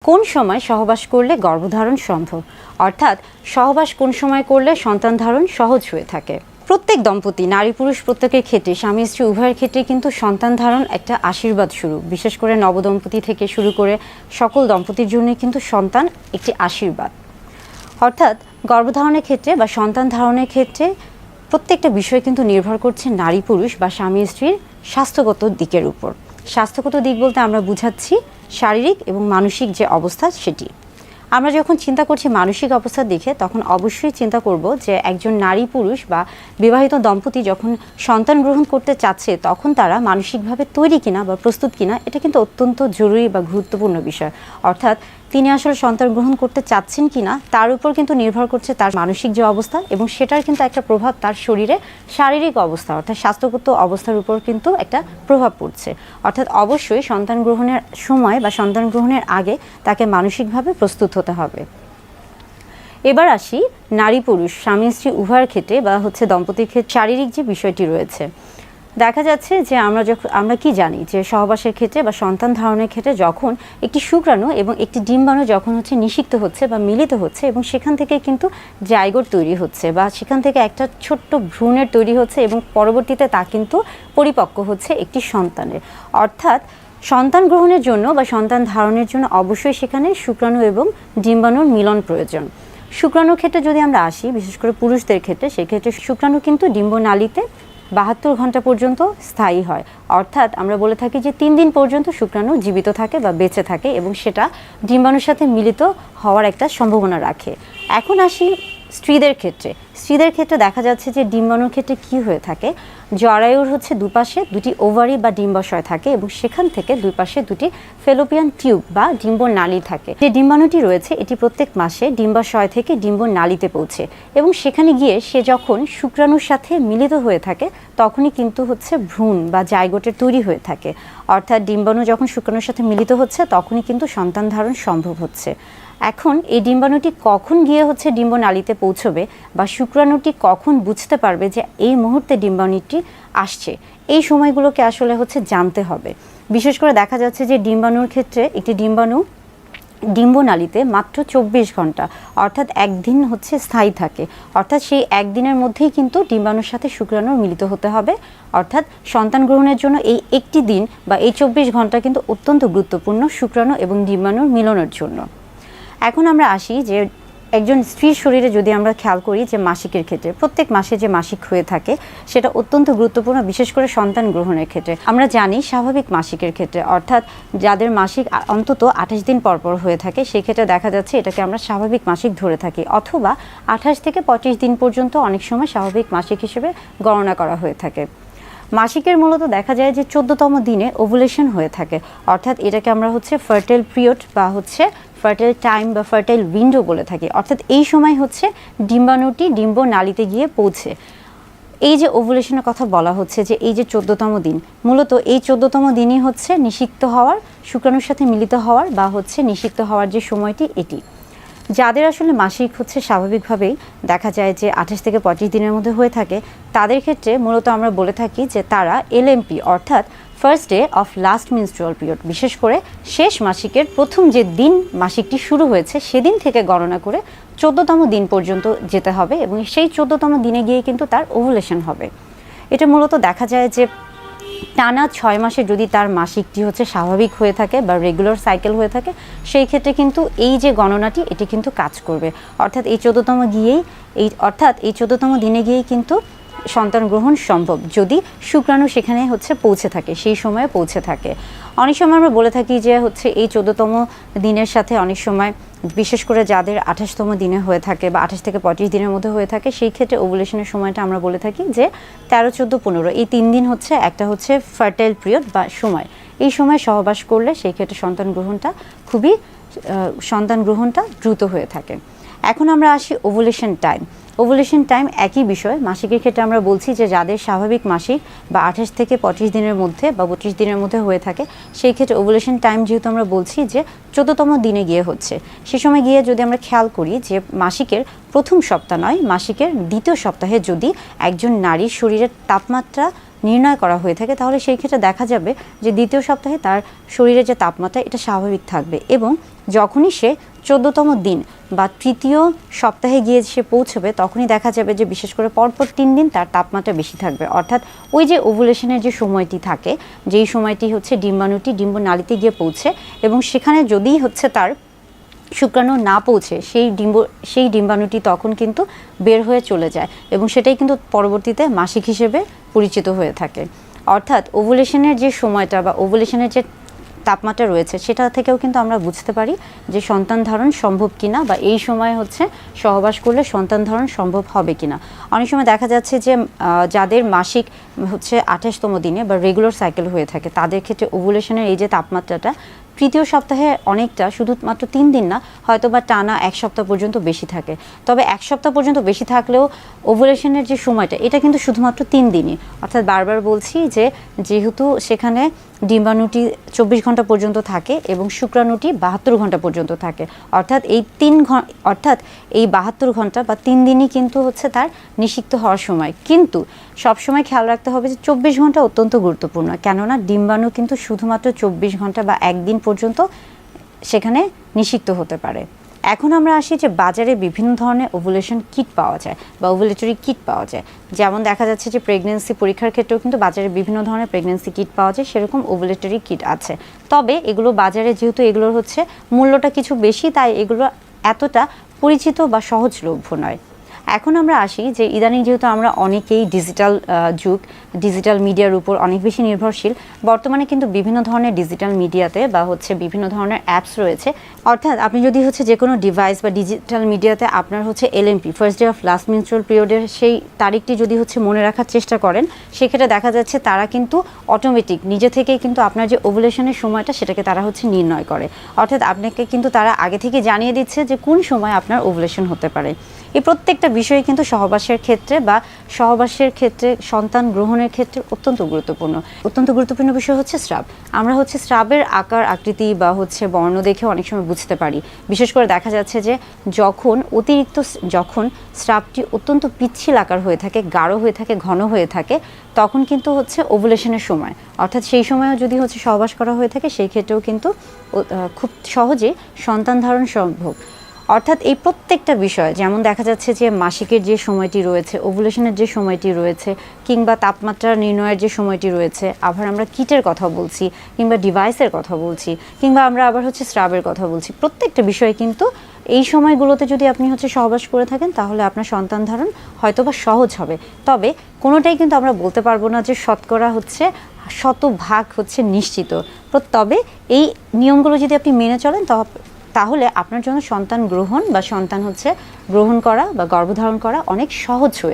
কোন সময় সহবাস করলে গর্ভধারণ সম্ভব, অর্থাৎ সহবাস কোন সময় করলে সন্তান ধারণ সহজ হয়ে থাকে। প্রত্যেক দম্পতি, নারী পুরুষ প্রত্যেকের ক্ষেত্রে, স্বামী স্ত্রী উভয়ের ক্ষেত্রে কিন্তু সন্তান ধারণ একটা আশীর্বাদ স্বরূপ। বিশেষ করে নবদম্পতি থেকে শুরু করে সকল দম্পতির জন্যই কিন্তু সন্তান একটি আশীর্বাদ। অর্থাৎ গর্ভধারণের ক্ষেত্রে বা সন্তান ধারণের ক্ষেত্রে প্রত্যেকটা বিষয় কিন্তু নির্ভর করছে নারী পুরুষ বা স্বামী স্ত্রীর স্বাস্থ্যগত দিকের উপর। স্বাস্থ্যগত দিক বলতে আমরা বুঝাচ্ছি শারীরিক এবং মানসিক যে অবস্থা সেটি। আমরা যখন চিন্তা করছি মানসিক অবস্থা দেখে, তখন অবশ্যই চিন্তা করব যে একজন নারী পুরুষ বা বিবাহিত দম্পতি যখন সন্তান গ্রহণ করতে চাচ্ছে, তখন তারা মানসিকভাবে তৈরি কিনা বা প্রস্তুত কিনা, এটা কিন্তু অত্যন্ত জরুরি বা গুরুত্বপূর্ণ বিষয়। অর্থাৎ তিনি আসলে সন্তান গ্রহণ করতে চাচ্ছেন কিনা তার উপর কিন্তু নির্ভর করছে তার মানসিক যে অবস্থা, এবং সেটার কিন্তু একটা প্রভাব তার শরীরে শারীরিক অবস্থা অর্থাৎ স্বাস্থ্যগত অবস্থার উপর কিন্তু একটা প্রভাব পড়ছে। অর্থাৎ অবশ্যই সন্তান গ্রহণের সময় বা সন্তান গ্রহণের আগে তাকে মানসিকভাবে প্রস্তুত হতে হবে। এবার আসি নারী পুরুষ স্বামী স্ত্রী উভয়ের ক্ষেত্রে বা দম্পতির ক্ষেত্রে শারীরিক যে বিষয়টি রয়েছে। দেখা যাচ্ছে যে আমরা কি জানি যে সহবাসের ক্ষেত্রে বা সন্তান ধারণের ক্ষেত্রে যখন একটি শুক্রাণু এবং একটি ডিম্বাণু যখন নিষিক্ত হচ্ছে বা মিলিত হচ্ছে, এবং সেখান থেকে কিন্তু জাইগোট তৈরি হচ্ছে বা সেখান থেকে একটা ছোট্ট ভ্রূণের তৈরি হচ্ছে, এবং পরবর্তীতে তা কিন্তু পরিপক্ক হচ্ছে একটি সন্তানের। অর্থাৎ সন্তান গ্রহণের জন্য বা সন্তান ধারণের জন্য অবশ্যই সেখানে শুক্রাণু এবং ডিম্বাণুর মিলন প্রয়োজন। শুক্রাণুর ক্ষেত্রে যদি আমরা আসি, বিশেষ করে পুরুষদের ক্ষেত্রে, সেক্ষেত্রে শুক্রাণু কিন্তু ডিম্বনালীতে 72 ঘন্টা পর্যন্ত স্থায়ী হয়। অর্থাৎ আমরা বলে থাকি যে 3 দিন পর্যন্ত শুক্রাণু জীবিত থাকে বা বেঁচে থাকে, এবং সেটা ডিম্বাণুর সাথে মিলিত হওয়ার একটা সম্ভাবনা রাখে। এখন আসি স্ত্রীদের ক্ষেত্রে। স্ত্রীদের ক্ষেত্রে দেখা যাচ্ছে যে ডিম্বাণুর ক্ষেত্রে কি হয়ে থাকে, জরায়ুর দুপাশে দুটি ওভারি বা ডিম্বাশয় থাকে, এবং সেখান থেকে দুই পাশে দুটি ফেলোপিয়ান টিউব বা ডিম্বনালী থাকে। যে ডিম্বাণুটি রয়েছে এটি প্রত্যেক মাসে ডিম্বাশয় থেকে ডিম্বনালীতে পৌঁছে, এবং সেখানে গিয়ে সে যখন শুক্রাণুর সাথে মিলিত হয়ে থাকে তখনই কিন্তু ভ্রূণ বা জাইগোটের তৈরি হয়ে থাকে। অর্থাৎ ডিম্বাণু যখন শুক্রাণুর সাথে মিলিত হচ্ছে তখনই কিন্তু সন্তান ধারণ সম্ভব হচ্ছে। এখন এই ডিম্বাণুটি কখন গিয়ে ডিম্বনালীতে পৌঁছবে বা শুক্রাণুটি কখন বুঝতে পারবে যে এই মুহূর্তে ডিম্বাণুটি আসছে, এই সময়গুলোকে আসলে জানতে হবে। বিশেষ করে দেখা যাচ্ছে যে ডিম্বাণুর ক্ষেত্রে একটি ডিম্বাণু ডিম্বনালীতে মাত্র 24 ঘন্টা অর্থাৎ একদিন স্থায়ী থাকে। অর্থাৎ সেই একদিনের মধ্যেই কিন্তু ডিম্বাণুর সাথে শুক্রাণুর মিলিত হতে হবে। অর্থাৎ সন্তান গ্রহণের জন্য এই একটি দিন বা এই 24 ঘন্টা কিন্তু অত্যন্ত গুরুত্বপূর্ণ শুক্রাণু এবং ডিম্বাণুর মিলনের জন্য। এখন আমরা আসি যে একজন স্ত্রীর শরীরে যদি আমরা খেয়াল করি যে মাসিকের ক্ষেত্রে, প্রত্যেক মাসে যে মাসিক হয়ে থাকে সেটা অত্যন্ত গুরুত্বপূর্ণ, বিশেষ করে সন্তান গ্রহণের ক্ষেত্রে। আমরা জানি স্বাভাবিক মাসিকের ক্ষেত্রে, অর্থাৎ যাদের মাসিক অন্তত 28 দিন পরপর হয়ে থাকে, সেই ক্ষেত্রে দেখা যাচ্ছে এটাকে আমরা স্বাভাবিক মাসিক ধরে থাকি, অথবা 28 থেকে 25 দিন পর্যন্ত অনেক সময় স্বাভাবিক মাসিক হিসেবে গণনা করা হয়ে থাকে। মাসিকের মূলত দেখা যায় যে 14তম দিনে ওভুলেশন হয়ে থাকে। অর্থাৎ এটাকে আমরা ফার্টাইল পিরিয়ড বা ফার্টাইল টাইম বা ফার্টাইল উইন্ডো বলে থাকি। অর্থাৎ এই সময় ডিম্বাণুটি ডিম্বনালীতে গিয়ে পৌঁছে। এই যে ওভুলেশনের কথা বলা হচ্ছে যে এই যে 14তম দিন, মূলত এই 14তম দিনই নিষিক্ত হওয়ার, শুক্রাণুর সাথে মিলিত হওয়ার বা নিষিক্ত হওয়ার যে সময়টি এটি। যাদের আসলে মাসিক স্বাভাবিকভাবেই দেখা যায় যে 28 থেকে 25 দিনের মধ্যে হয়ে থাকে, তাদের ক্ষেত্রে মূলত আমরা বলে থাকি যে তারা এলএমপি অর্থাৎ first day of last menstrual period, বিশেষ করে শেষ মাসিকের প্রথম যে দিন মাসিকটি শুরু হয়েছে সেদিন থেকে গণনা করে 14তম দিন পর্যন্ত যেতে হবে, এবং সেই 14তম দিনে গিয়ে কিন্তু তার ওভুলেশন হবে। এটা মূলত দেখা যায় যে টানা 6 মাসে যদি তার মাসিকটি স্বাভাবিক হয়ে থাকে বা রেগুলার সাইকেল হয়ে থাকে, সেই ক্ষেত্রে কিন্তু এই যে গণনাটি এটি কিন্তু কাজ করবে। অর্থাৎ এই 14তম দিনে গিয়েই কিন্তু সন্তান গ্রহণ সম্ভব, যদি শুক্রাণু সেখানে পৌঁছে থাকে, সেই সময়ে পৌঁছে থাকে। অনেক সময় আমরা বলে থাকি যে এই 14তম দিনের সাথে অনেক সময়, বিশেষ করে যাদের 28তম দিনে হয়ে থাকে বা 28 থেকে 25 দিনের মধ্যে হয়ে থাকে, সেই ক্ষেত্রে ওভুলেশনের সময়টা আমরা বলে থাকি যে 13, 14, 15 এই 3 দিন একটা ফার্টাইল পিরিয়ড বা সময়। এই সময় সহবাস করলে সেই ক্ষেত্রে সন্তান গ্রহণটা দ্রুত হয়ে থাকে। এখন আমরা আসি ওভুলেশন টাইম। ওভুলেশন টাইম একই বিষয়। মাসিকের ক্ষেত্রে আমরা বলছি যে যাদের স্বাভাবিক মাসিক বা 28 থেকে 25 দিনের মধ্যে বা 32 দিনের মধ্যে হয়ে থাকে, সেই ক্ষেত্রে ওভুলেশন টাইম যেহেতু আমরা বলছি যে 14তম দিনে গিয়ে সে সময় গিয়ে যদি আমরা খেয়াল করি যে মাসিকের প্রথম সপ্তাহ নয়, মাসিকের দ্বিতীয় সপ্তাহে যদি একজন নারীর শরীরের তাপমাত্রা নির্ণয় করা হয়ে থাকে, তাহলে সেই ক্ষেত্রে দেখা যাবে যে দ্বিতীয় সপ্তাহে তার শরীরে যে তাপমাত্রা এটা স্বাভাবিক থাকবে, এবং যখনই সে 14তম দিন বা তৃতীয় সপ্তাহে গিয়ে সে পৌঁছবে তখনই দেখা যাবে যে বিশেষ করে পরপর 3 দিন তার তাপমাত্রা বেশি থাকবে। অর্থাৎ ওই যে ওভুলেশনের যে সময়টি থাকে, যেই সময়টি হচ্ছে ডিম্বাণুটি ডিম্বনালীতে গিয়ে পৌঁছে, এবং সেখানে যদি হচ্ছে তার শুক্রাণু না পৌঁছে সেই ডিম্বাণুটি তখন কিন্তু বের হয়ে চলে যায়, এবং সেটাই কিন্তু পরবর্তীতে মাসিক হিসেবে পরিচিত হয়ে থাকে। অর্থাৎ ওভুলেশনের যে সময়টা বা ওভুলেশনের যে তাপমাত্রা রয়েছে সেটা থেকেও কিন্তু আমরা বুঝতে পারি যে সন্তান ধারণ সম্ভব কিনা, বা এই সময় হচ্ছে সহবাস করলে সন্তান ধারণ সম্ভব হবে কিনা। অনেক সময় দেখা যাচ্ছে যে যাদের মাসিক হচ্ছে 28তম দিনে বা রেগুলার সাইকেল হয়ে থাকে তাদের ক্ষেত্রে ওভুলেশনের এই যে তাপমাত্রাটা তৃতীয় সপ্তাহে অনেকটা, শুধুমাত্র 3 দিন না, হয়তো বা টানা 1 সপ্তাহ পর্যন্ত বেশি থাকে। তবে 1 সপ্তাহ পর্যন্ত বেশি থাকলেও ওভুলেশনের যে সময়টা এটা কিন্তু শুধুমাত্র 3 দিনই। অর্থাৎ বারবার বলছি যে যেহেতু সেখানে ডিম্বাণুটি 24 ঘন্টা পর্যন্ত থাকে এবং শুক্রাণুটি 72 ঘন্টা পর্যন্ত থাকে, অর্থাৎ এই 72 ঘন্টা বা 3 দিনই কিন্তু হচ্ছে তার নিষিক্ত হওয়ার সময়। কিন্তু সবসময় খেয়াল রাখতে হবে যে 24 ঘন্টা অত্যন্ত গুরুত্বপূর্ণ, কেননা ডিম্বাণু কিন্তু শুধুমাত্র 24 ঘন্টা বা একদিন পর্যন্ত সেখানে নিষিক্ত হতে পারে। এখন আমরা আসি যে বাজারে বিভিন্ন ধরনের ওভুলেশন কিট পাওয়া যায় বা ওভুলেটরি কিট পাওয়া যায়। যেমন দেখা যাচ্ছে যে প্রেগনেন্সি পরীক্ষার ক্ষেত্রেও কিন্তু বাজারে বিভিন্ন ধরনের প্রেগনেন্সি কিট পাওয়া যায়, সেরকম ওভুলেটরি কিট আছে। তবে এগুলো বাজারে যেহেতু এগুলোর হচ্ছে মূল্যটা কিছু বেশি, তাই এগুলো এতটা পরিচিত বা সহজলভ্য নয়। এখন আমরা আসি যে ইদানিং যেহেতু আমরা অনেকেই ডিজিটাল যুগ, ডিজিটাল মিডিয়ার উপর অনেক বেশি নির্ভরশীল, বর্তমানে কিন্তু বিভিন্ন ধরনের ডিজিটাল মিডিয়াতে বা হচ্ছে বিভিন্ন ধরনের অ্যাপস রয়েছে। অর্থাৎ আপনি যদি হচ্ছে যে কোনো ডিভাইস বা ডিজিটাল মিডিয়াতে আপনার হচ্ছে LMP, first day of last menstrual পিরিয়ডের সেই তারিখটি যদি হচ্ছে মনে রাখার চেষ্টা করেন, সেক্ষেত্রে দেখা যাচ্ছে তারা কিন্তু অটোমেটিক নিজে থেকেই কিন্তু আপনার যে ওভুলেশনের সময়টা সেটাকে তারা হচ্ছে নির্ণয় করে। অর্থাৎ আপনাকে কিন্তু তারা আগে থেকে জানিয়ে দিচ্ছে যে কোন সময় আপনার ওভুলেশন হতে পারে। এই প্রত্যেকটা বিষয় কিন্তু সহবাসের ক্ষেত্রে সন্তান গ্রহণের ক্ষেত্রে অত্যন্ত গুরুত্বপূর্ণ বিষয় হচ্ছে স্রাব। আমরা হচ্ছে স্রাবের আকার আকৃতি বা হচ্ছে বর্ণ দেখে অনেক সময় বুঝতে পারি। বিশেষ করে দেখা যাচ্ছে যে যখন স্রাবটি অত্যন্ত পিচ্ছিল আকার হয়ে থাকে, গাঢ় হয়ে থাকে, ঘন হয়ে থাকে, তখন কিন্তু হচ্ছে ওভুলেশনের সময়। অর্থাৎ সেই সময়ও যদি হচ্ছে সহবাস করা হয়ে থাকে, সেই ক্ষেত্রেও কিন্তু খুব সহজে সন্তান ধারণ সম্ভব। অর্থাৎ এই প্রত্যেকটা বিষয়, যেমন দেখা যাচ্ছে যে মাসিকের যে সময়টি রয়েছে, ওভুলেশনের যে সময়টি রয়েছে, কিংবা তাপমাত্রা নির্ণয়ের যে সময়টি রয়েছে, আবার আমরা কিটের কথা বলছি, কিংবা ডিভাইসের কথা বলছি, কিংবা আমরা আবার হচ্ছে স্রাবের কথা বলছি, প্রত্যেকটা বিষয় কিন্তু এই সময়গুলোতে যদি আপনি হচ্ছে সহবাস করে থাকেন তাহলে আপনার সন্তান ধারণ হয়তোবা সহজ হবে। তবে কোনোটাই কিন্তু আমরা বলতে পারবো না যে শতকরা হচ্ছে 100% হচ্ছে নিশ্চিত। তবে এই নিয়মগুলো যদি আপনি মেনে চলেন তাহলে আপনার জন্য সন্তান গ্রহণ বা সন্তান হচ্ছে গ্রহণ করা বা গর্ভধারণ করা অনেক সহজ হয়ে